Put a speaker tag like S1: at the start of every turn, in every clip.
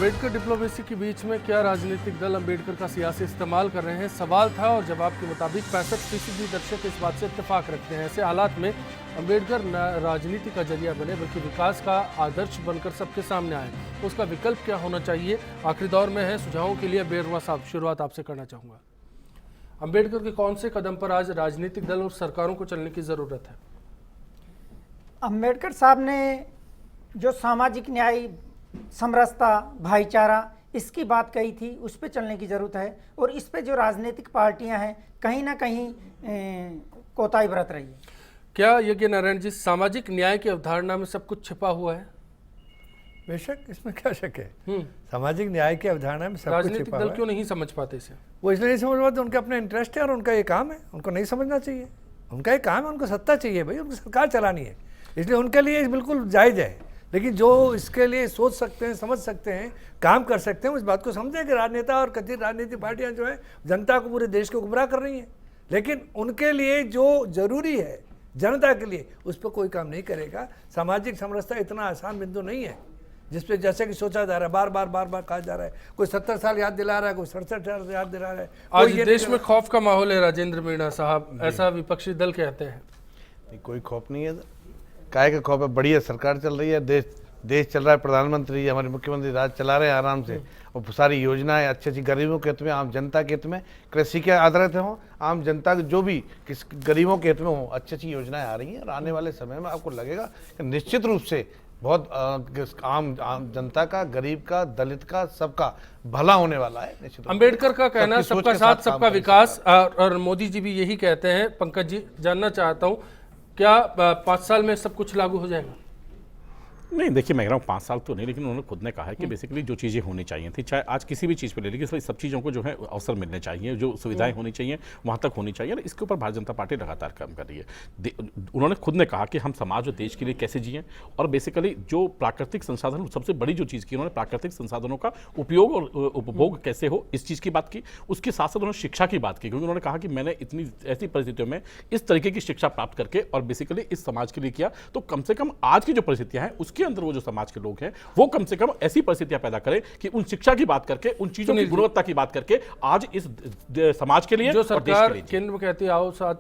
S1: Ambedkar diplomacy के बीच में क्या राजनीतिक दल अम्बेडकर का सियासी इस्तेमाल कर रहे हैं, सवाल था और जवाब के मुताबिक 65% दर्शक इस बात से इत्तेफाक रखते हैं। ऐसे हालात में अम्बेडकर न राजनीति का जरिया बने बल्कि विकास का आदर्श बनकर सबके सामने आए। उसका विकल्प क्या होना चाहिए, आखिरी दौर में है। सुझावों के लिए बेरवा साहब शुरुआत आपसे करना चाहूँगा। अम्बेडकर के कौन से कदम पर आज राजनीतिक दल और सरकारों को चलने की ज़रूरत है?
S2: अम्बेडकर साहब ने जो सामाजिक न्याय, समरसता, भाईचारा इसकी बात कही थी, उस पर चलने की ज़रूरत है। और इस पे जो राजनीतिक पार्टियां हैं कहीं ना कहीं कोताही बरत रही है।
S1: क्या यज्ञ नारायण जी, सामाजिक न्याय की अवधारणा में सब कुछ छिपा हुआ है?
S3: बेशक, इसमें क्या शक है। सामाजिक न्याय की अवधारणा में सब कुछ
S1: राजनीतिक
S3: छिपा
S1: दल
S3: हुआ है।
S1: क्यों नहीं समझ पाते इसे?
S3: वो इसलिए नहीं समझ पाते, उनके अपने इंटरेस्ट है और उनका ये काम है, उनको नहीं समझना चाहिए। उनका ये काम है, उनको सत्ता चाहिए भाई, उनको सरकार चलानी है, इसलिए उनके लिए बिल्कुल जायज़ है। लेकिन जो इसके लिए सोच सकते हैं, समझ सकते हैं, काम कर सकते हैं, उस बात को समझें कि राजनेता और कथित राजनीतिक पार्टियां जो है जनता को, पूरे देश को गुमराह कर रही हैं। लेकिन उनके लिए जो जरूरी है जनता के लिए, उस पर कोई काम नहीं करेगा। सामाजिक समरसता इतना आसान बिंदु नहीं है जिसपे जैसे कि सोचा जा रहा है, बार बार कहा जा रहा है। कोई 70 साल याद दिला रहा है, कोई 67 साल याद दिला रहा है।
S1: आज देश में खौफ का माहौल है राजेंद्र मीणा साहब, ऐसा विपक्षी दल कहते हैं।
S4: कोई खौफ नहीं है, काय का खौफ है। बढ़िया सरकार चल रही है, देश चल रहा है, प्रधानमंत्री हमारे मुख्यमंत्री राज चला रहे हैं आराम से, और सारी योजनाएं अच्छी गरीबों के हित में, आम जनता के हित में, कृषि के आधारित हों, आम जनता जो भी किस गरीबों के हित में हो, अच्छी योजनाएं आ रही हैं। और आने वाले समय में आपको लगेगा कि निश्चित रूप से बहुत आम जनता का, गरीब का, दलित का, सबका भला होने वाला है। निश्चित
S1: अम्बेडकर का कहना सबका साथ सबका विकास, और मोदी जी भी यही कहते हैं। पंकज जी, जानना चाहता हूँ, क्या 5 साल में सब कुछ लागू हो जाएगा?
S5: नहीं, देखिए, मैं कह रहा हूँ 5 साल तो नहीं, लेकिन उन्होंने खुद ने कहा है कि बेसिकली जो चीज़ें होनी चाहिए थी, चाहे आज किसी भी चीज़ पे ले लीजिए, सब चीज़ों को जो है अवसर मिलने चाहिए, जो सुविधाएं होनी चाहिए वहाँ तक होनी चाहिए। इसके ऊपर भारतीय जनता पार्टी लगातार काम कर रही है। उन्होंने खुद ने कहा कि हम समाज और देश के लिए कैसे जिएं, और बेसिकली जो प्राकृतिक संसाधन, सबसे बड़ी जो चीज़ की उन्होंने, प्राकृतिक संसाधनों का उपयोग और उपभोग कैसे हो, इस चीज़ की बात की। उसके साथ साथ उन्होंने शिक्षा की बात की, क्योंकि उन्होंने कहा कि मैंने इतनी ऐसी परिस्थितियों में इस तरीके की शिक्षा प्राप्त करके और बेसिकली इस समाज के लिए किया, तो कम से कम आज की जो परिस्थितियां हैं उसके अंदर वो जो समाज के लोग हैं वो कम से कम ऐसी परिस्थितियां पैदा करें कि उन शिक्षा की बात करके, उन चीजों की गुणवत्ता की बात करके आज इस समाज के लिए,
S1: जो सरकार केंद्र में कहती है आओ साथ,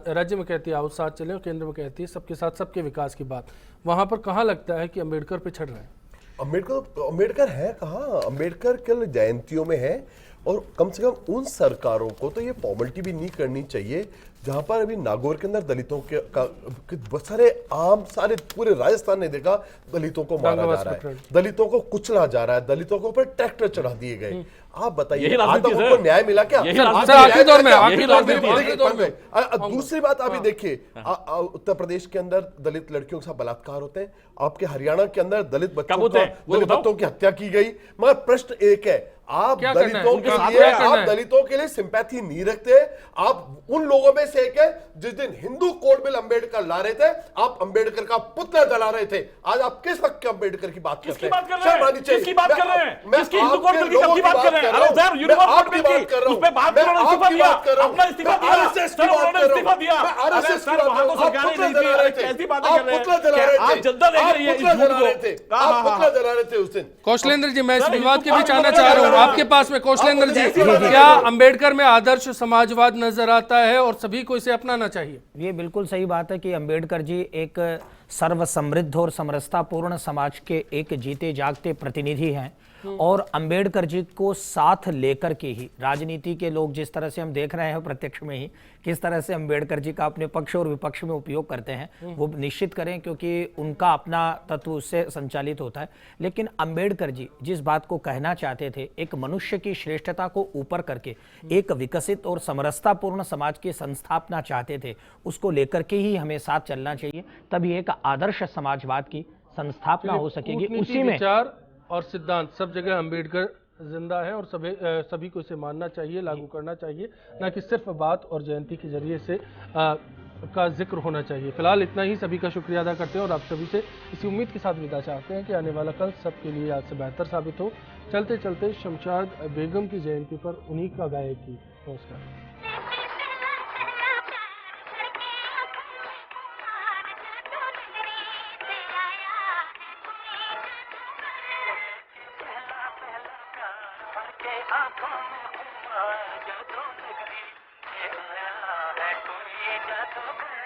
S1: राज्य में कहती है आओ साथ चले, और केंद्र में कहती है सबके साथ सबके विकास की बात, वहां पर कहां लगता है कि अम्बेडकर पे चढ़ रहा है?
S6: अम्बेडकर है कहाँ? अम्बेडकर केवल जयंतियों में है। और कम से कम उन सरकारों को तो ये फॉर्मेलिटी भी नहीं करनी चाहिए जहां पर अभी नागौर के अंदर दलितों के बहुत सारे पूरे राजस्थान ने देखा, दलितों को मारा जा रहा है, दलितों को कुचला जा रहा है, दलितों के ऊपर ट्रैक्टर चढ़ा दिए गए। आप बताइए, आज तक उनको न्याय मिला क्या? दूसरी बात आप देखिए, उत्तर प्रदेश के अंदर दलित लड़कियों के साथ बलात्कार होते हैं, आपके हरियाणा के अंदर दलित बच्चों की हत्या की गई। मगर प्रश्न एक है, आप दलितों के लिए सिंपैथी नहीं रखते। आप उन लोगों में से एक है जिस दिन हिंदू कोड बिल अम्बेडकर ला रहे थे, आप अम्बेडकर का पुतला जला रहे थे। आज आप किस हक के अम्बेडकर की बात करते हैं?
S5: किसकी बात कर रहे हैं? किसकी हिंदू कोड बिल की बात कर रहे हैं? अरे सर, यूनिफॉर्म कोड बिल की उस पे बात कर रहे हैं, इस्तीफा दिया, अपना इस्तीफा दिया, सर उन्होंने इस्तीफा दिया। अरे सर, वहां तो सरकार ही नहीं थी, कैसी बातें कर रहे हैं? आप जनता देख रही है इस झूठ को।
S6: आप पुतला जला रहे थे उस दिन।
S1: कौशलेंद्र जी, मैं इस विवाद के बीच आना चाह रहा हूँ आपके पास में। कौशलेंद्र जी, क्या अम्बेडकर में आदर्श समाजवाद नजर आता है और सभी को इसे अपनाना चाहिए?
S2: ये बिल्कुल सही बात है कि अम्बेडकर जी एक सर्व समृद्ध और समरसतापूर्ण समाज के एक जीते जागते प्रतिनिधि हैं। और अंबेडकर जी को साथ लेकर के ही राजनीति के लोग, जिस तरह से हम देख रहे हैं प्रत्यक्ष में ही किस तरह से अंबेडकर जी का अपने पक्ष और विपक्ष में उपयोग करते हैं, वो निश्चित करें, क्योंकि उनका अपना तत्व उससे संचालित होता है। लेकिन अंबेडकर जी जिस बात को कहना चाहते थे, एक मनुष्य की श्रेष्ठता को ऊपर करके एक विकसित और समरसतापूर्ण समाज की संस्थापना चाहते थे, उसको लेकर के ही हमें साथ चलना चाहिए, तभी एक आदर्श समाजवाद की संस्थापना हो सकेगी। उसी में
S1: विचार और सिद्धांत सब जगह अम्बेडकर जिंदा है और सभी को इसे मानना चाहिए, लागू करना चाहिए, न कि सिर्फ बात और जयंती के जरिए से का जिक्र होना चाहिए। फिलहाल इतना ही, सभी का शुक्रिया अदा करते हैं और आप सभी से इसी उम्मीद के साथ विदा चाहते हैं कि आने वाला कल सबके लिए आज से बेहतर साबित हो। चलते चलते शमशाद बेगम की जयंती पर उन्हीं का गायक की। नमस्कार।
S7: तू